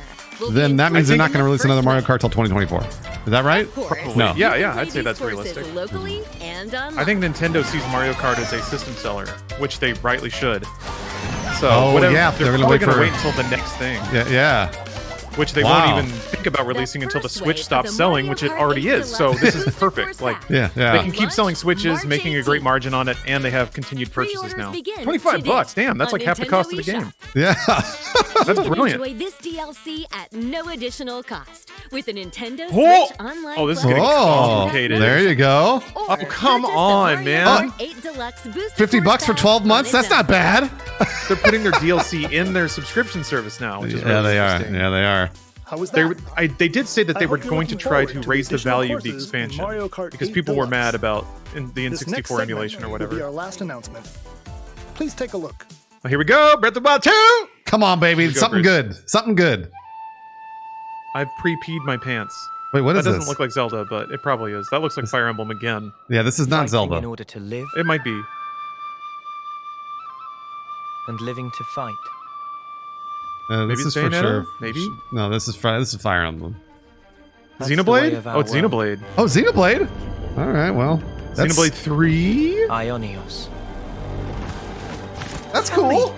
then that means they're not going to release another Mario Kart till 2024. Is that right? No. Yeah, I'd say that's realistic. Locally and I think Nintendo sees Mario Kart as a system seller, which they rightly should. So yeah, they're probably going to wait until the next thing. Yeah. Which they won't even think about releasing until the Switch stops selling, which it already is. So this is perfect. Like, yeah. They can keep selling Switches, making a great margin on it, and they have continued purchases now. $25, damn, that's like half the cost of the game. Yeah. That's brilliant. Enjoy this DLC at no additional cost with a Nintendo Oh! Switch Online. Oh, this is getting complicated. There you go. Oh, come on, man. $50 for 12 months? That's not bad. They're putting their DLC in their subscription service now, which is really interesting. Yeah, they are. How was that? They did say that they were going to try to raise the value of the expansion because people were mad about the N64 emulation or whatever. Will be our last announcement. Please take a look. Well, here we go, Breath of the Wild 2! Come on, baby. Something good. Something good. I've pre-peed my pants. Wait, what is this? That doesn't look like Zelda, but it probably is. That looks like Fire Emblem again. Yeah, this is not Zelda. In order to live. It might be. And living to fight. This is for Bayonetta? sure. Maybe? No, this is Fire Emblem. Xenoblade? Oh, it's Xenoblade. Oh, Xenoblade? All right, well. Xenoblade 3? Ionios. That's cool.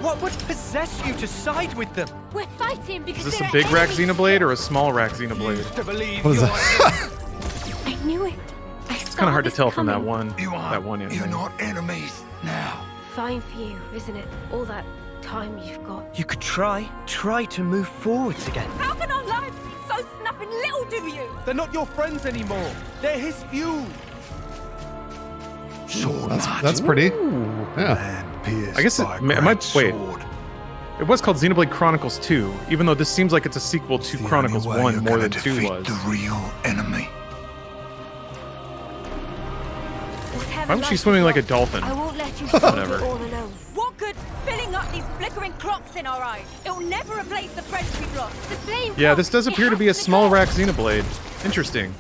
What would possess you to side with them? We're fighting because Is this a big rack Xenoblade or a small rack Xenoblade? What is that? I knew it. It's kind of hard to tell from that one. You're not enemies now. Fine for you, isn't it? All that time you've got. You could try to move forwards again. How can our lives be so snuffing little to you? They're not your friends anymore. They're his fuel. That's pretty. Yeah. I guess it might. Wait. It was called Xenoblade Chronicles 2, even though this seems like it's a sequel to Chronicles 1 more than 2 was. The real enemy. Why was she swimming like a dolphin? I won't let you Whatever. all alone. What good filling up these flickering clocks in our eyes? It'll never replace the friends we've lost. The flame Yeah, this does appear to be a small rack Xenoblade. Interesting.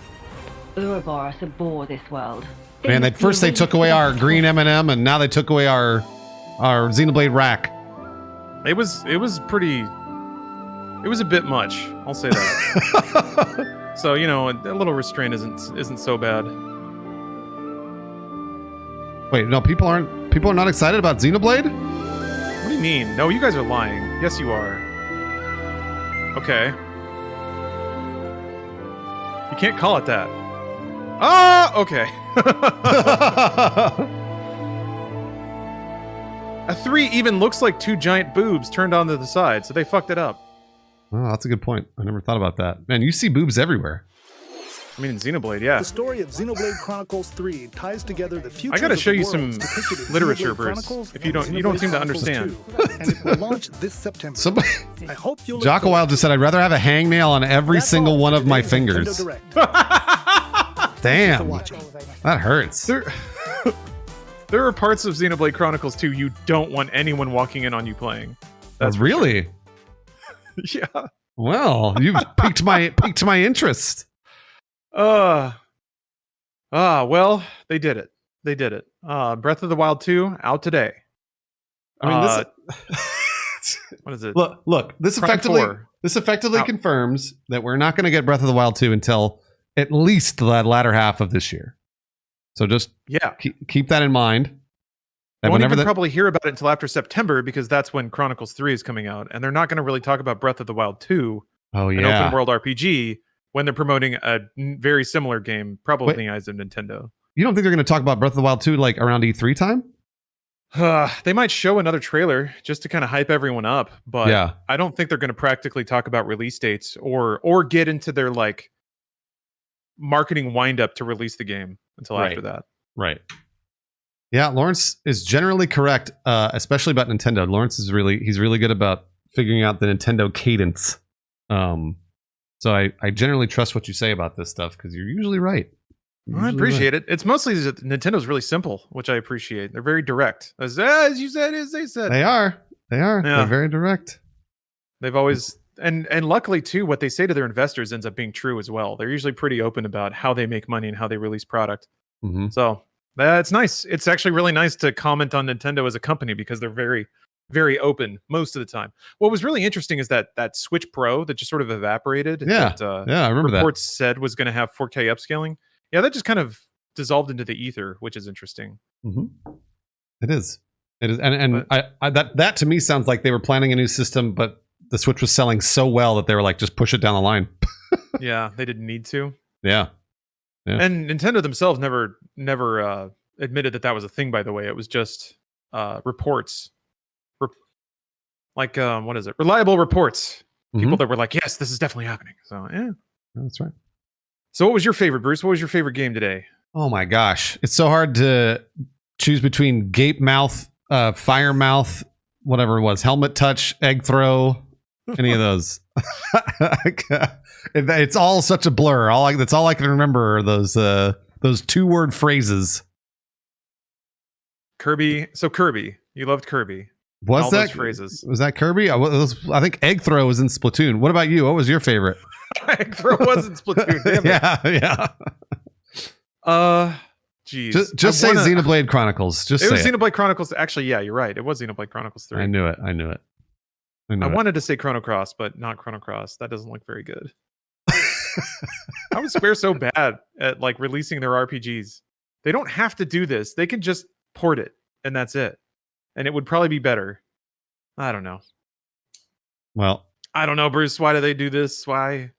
Ouroboros abhor this world. Man, at first they took away our green M&M, and now they took away our Xenoblade rack. It was pretty. It was a bit much. I'll say that. So you know, a little restraint isn't so bad. Wait, no, people are not excited about Xenoblade? What do you mean? No, you guys are lying. Yes, you are. Okay. You can't call it that. Ah, okay. A 3 even looks like 2 giant boobs turned onto the side, so they fucked it up. Oh, that's a good point. I never thought about that. Man, you see boobs everywhere. I mean, in Xenoblade, yeah. The story of Xenoblade Chronicles 3 ties together the future. I gotta show you some literature, Bruce. If you don't seem to understand. And it will launch this September. Somebody, I hope you'll. Jocko Wild just said, "I'd rather have a hangnail on every single one of my fingers." Damn, that hurts. There are parts of Xenoblade Chronicles 2 you don't want anyone walking in on you playing. That's really. Yeah. Well, you've piqued my interest. Well, they did it. They did it. Breath of the Wild 2 out today. I mean, what is it? Look. This effectively confirms that we're not going to get Breath of the Wild 2 until at least the latter half of this year. So just keep that in mind. And won't even probably hear about it until after September, because that's when Chronicles 3 is coming out, and they're not going to really talk about Breath of the Wild 2, an open world RPG, when they're promoting a very similar game, probably in the eyes of Nintendo. You don't think they're going to talk about Breath of the Wild 2 like around E3 time? They might show another trailer just to kind of hype everyone up, but I don't think they're going to practically talk about release dates or get into their like marketing windup to release the game until after that. Right. Yeah, Lawrence is generally correct, especially about Nintendo. Lawrence is he's really good about figuring out the Nintendo cadence. So I generally trust what you say about this stuff because you're usually right. I appreciate it. It's mostly that Nintendo's really simple, which I appreciate. They're very direct. As you said, as they said. They are. Yeah. They're very direct. They've always and luckily too, what they say to their investors ends up being true as well. They're usually pretty open about how they make money and how they release product. Mm-hmm. So it's nice. It's actually really nice to comment on Nintendo as a company because they're very, very open most of the time. What was really interesting is that Switch Pro that just sort of evaporated. Yeah, I remember that. Reports said was going to have 4K upscaling. Yeah, that just kind of dissolved into the ether, which is interesting. Mm-hmm. It is, and that to me sounds like they were planning a new system, but the Switch was selling so well that they were like, just push it down the line. Yeah, they didn't need to. Yeah. And Nintendo themselves never admitted that was a thing. By the way, it was just reports, what is it? Reliable reports. People that were like, "Yes, this is definitely happening." So yeah, that's right. So what was your favorite, Bruce? What was your favorite game today? Oh my gosh, it's so hard to choose between Gape Mouth, Fire Mouth, whatever it was, Helmet Touch, Egg Throw, any of those. It's all such a blur. That's all I can remember are those 2-word phrases. Kirby. So Kirby, you loved Kirby. Was that phrases? Was that Kirby? I think Egg Throw was in Splatoon. What about you? What was your favorite? Egg Throw was in Splatoon. Damn it. Yeah. Geez. Just say Xenoblade Chronicles. It was Xenoblade Chronicles. Actually, yeah, you're right. It was Xenoblade Chronicles 3. I knew it. I wanted to say Chrono Cross, but not Chrono Cross. That doesn't look very good. How is Square so bad at like releasing their RPGs? They don't have to do this. They can just port it, and that's it. And it would probably be better. I don't know. Well, I don't know, Bruce. Why do they do this? Why?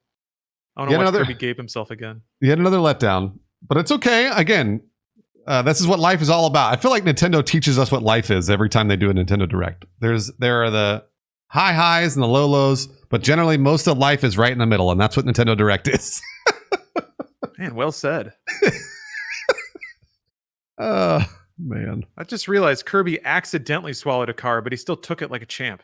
I want to watch Kirby gape himself again. Yet another letdown. But it's okay. Again, this is what life is all about. I feel like Nintendo teaches us what life is every time they do a Nintendo Direct. There are the high highs and the low lows, but generally most of life is right in the middle, and that's what Nintendo Direct is. Man, well said. Man. I just realized Kirby accidentally swallowed a car, but he still took it like a champ.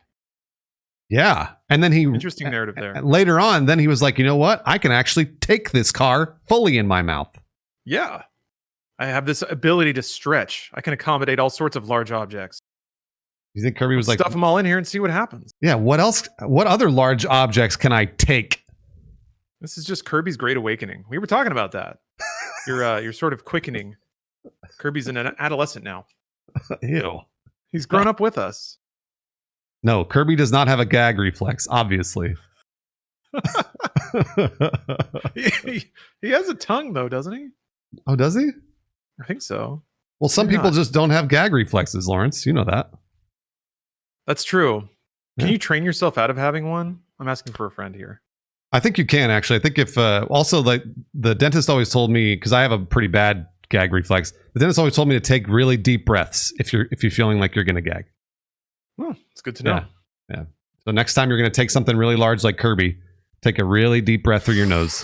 Yeah. And then interesting narrative there. Later on, then he was like, you know what? I can actually take this car fully in my mouth. Yeah. I have this ability to stretch. I can accommodate all sorts of large objects. You think Kirby was like, stuff them all in here and see what happens? Yeah. What else? What other large objects can I take? This is just Kirby's Great Awakening. We were talking about that. You're sort of quickening. Kirby's an adolescent now. Ew. He's grown up with us. No, Kirby does not have a gag reflex, obviously. He has a tongue, though, doesn't he? Oh, does he? I think so. Well, some Maybe people not. just don't have gag reflexes, Lawrence. You know that. That's true. Can Yeah. you train yourself out of having one? I'm asking for a friend here. I think you can, actually. I think if also, like, the dentist always told me, because I have a pretty bad gag reflex, the dentist always told me to take really deep breaths if you're feeling like you're gonna gag. Oh, it's good to know. Yeah. So next time you're gonna take something really large like Kirby, take a really deep breath through your nose.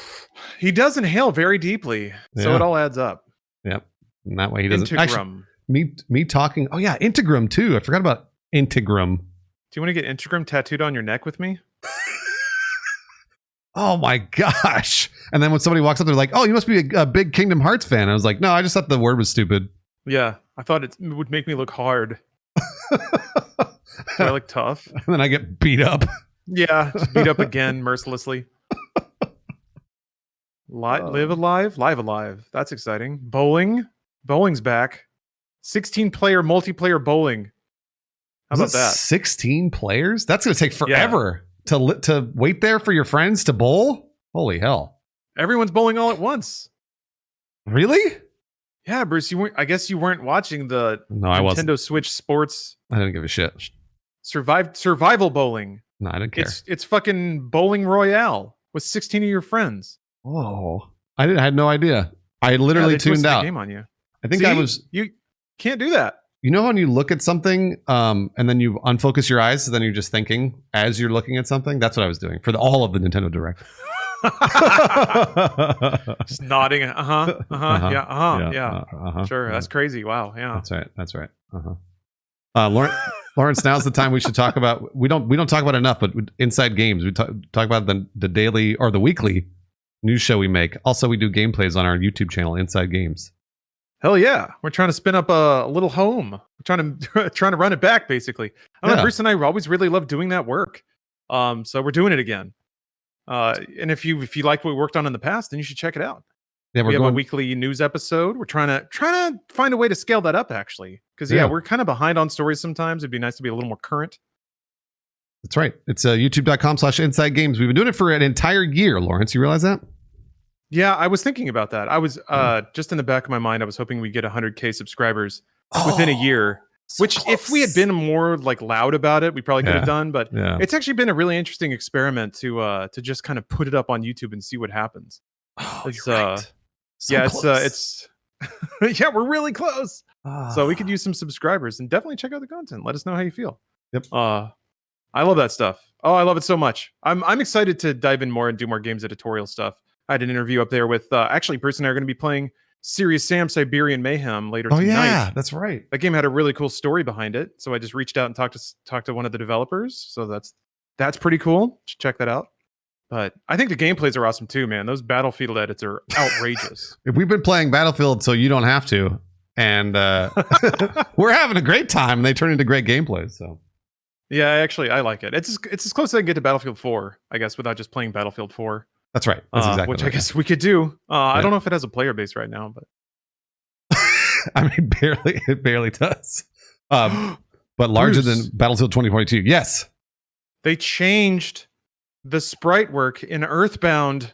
He does inhale very deeply, so Yeah. it all adds up. Yep. And that way he doesn't. Integrum. Actually, me talking. Oh yeah, Integrum too. I forgot about Integrum. Do you want to get Integrum tattooed on your neck with me? Oh my gosh! And then when somebody walks up, they're like, "Oh, you must be a big Kingdom Hearts fan." I was like, "No, I just thought the word was stupid." Yeah, I thought it would make me look hard. Do I look tough? And then I get beat up. Yeah, just beat up again mercilessly. Live alive. That's exciting. Bowling's back. 16-player multiplayer bowling. How about that? 16 players? That's going to take forever to wait there for your friends to bowl. Holy hell! Everyone's bowling all at once. Really? Yeah, Bruce. I guess you weren't watching the I wasn't. Nintendo Switch Sports. I didn't give a shit. Survival bowling. No, I didn't care. It's fucking bowling royale with 16 of your friends. Oh, I had no idea. I literally they tuned twisted the out. game on you. I think See? You can't do that. You know when you look at something, and then you unfocus your eyes, so then you're just thinking as you're looking at something. That's what I was doing for all of the Nintendo Direct. Just nodding. Sure, that's crazy. Wow, yeah. That's right. Lawrence, now's the time we should talk about. We don't talk about it enough, but Inside Games. We talk about the daily or the weekly news show we make. Also, we do gameplays on our YouTube channel, Inside Games. Hell yeah, we're trying to spin up a little home. We're trying to run it back, basically. I don't know, Bruce and I always really love doing that work. So we're doing it again. And if you like what we worked on in the past, then you should check it out. Yeah, we have a weekly news episode. We're trying to find a way to scale that up, actually, because we're kind of behind on stories sometimes. It'd be nice to be a little more current. That's right. It's youtube.com/Inside Games. We've been doing it for an entire year, Lawrence. You realize that? Yeah, I was thinking about that. I was just in the back of my mind, I was hoping we'd get 100K subscribers within a year. Which, if we had been more like loud about it, we probably could have done. But it's actually been a really interesting experiment to just kind of put it up on YouTube and see what happens. It's right. It's yeah, we're really close. So we could use some subscribers and definitely check out the content. Let us know how you feel. Yep. I love that stuff. Oh, I love it so much. I'm excited to dive in more and do more games editorial stuff. I had an interview up there with actually Bruce and I are going to be playing Serious Sam Siberian Mayhem later tonight. Oh yeah, that's right. That game had a really cool story behind it. So I just reached out and talked to one of the developers. So that's pretty cool. Check that out. But I think the gameplays are awesome too, man. Those Battlefield edits are outrageous. We've been playing Battlefield so you don't have to. And we're having a great time. And they turn into great gameplays. So yeah, actually, I like it. It's as close as I can get to Battlefield 4, I guess, without just playing Battlefield 4. That's right. That's exactly which right. I guess we could do. I don't know if it has a player base right now, but I mean, it barely does. But larger than Battlefield 2042. Yes. They changed the sprite work in Earthbound